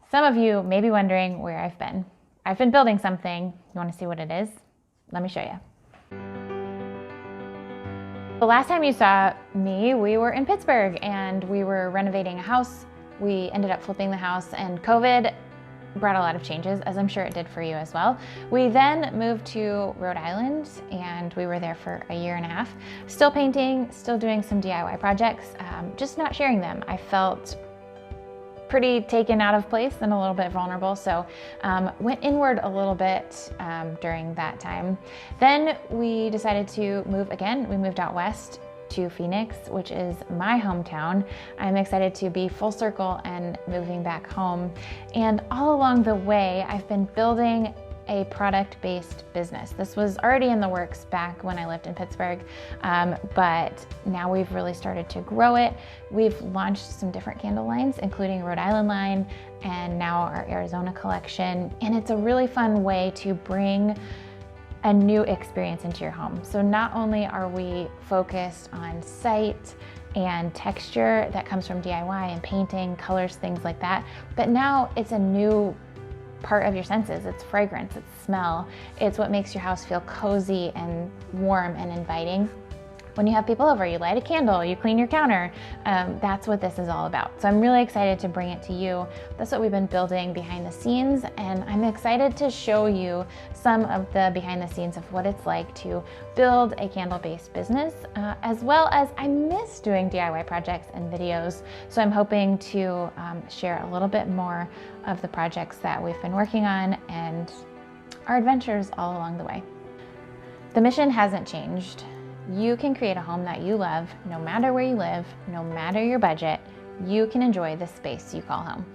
Some of you may be wondering where I've been. I've been building something. You want to see what it is? Let me show you. The last time you saw me, we were in Pittsburgh and we were renovating a house. We ended up flipping the house, and COVID brought a lot of changes, as I'm sure it did for you as well. We then moved to Rhode Island and we were there for a year and a half, still painting, still doing some DIY projects, just not sharing them. I felt pretty taken out of place and a little bit vulnerable, so went inward a little bit during that time. Then we decided to move again. We moved out west to Phoenix, which is my hometown. I'm excited to be full circle and moving back home. And all along the way, I've been building a product-based business. This was already in the works back when I lived in Pittsburgh, but now we've really started to grow it. We've launched some different candle lines, including Rhode Island line and now our Arizona collection. And it's a really fun way to bring a new experience into your home. So not only are we focused on sight and texture that comes from DIY and painting, colors, things like that, but now it's a new part of your senses. It's fragrance, it's smell. It's what makes your house feel cozy and warm and inviting. When you have people over, you light a candle, you clean your counter. That's what this is all about. So I'm really excited to bring it to you. That's what we've been building behind the scenes, and I'm excited to show you some of the behind the scenes of what it's like to build a candle-based business, as well as I miss doing DIY projects and videos. So I'm hoping to share a little bit more of the projects that we've been working on and our adventures all along the way. The mission hasn't changed. You can create a home that you love, no matter where you live, no matter your budget. You can enjoy the space you call home.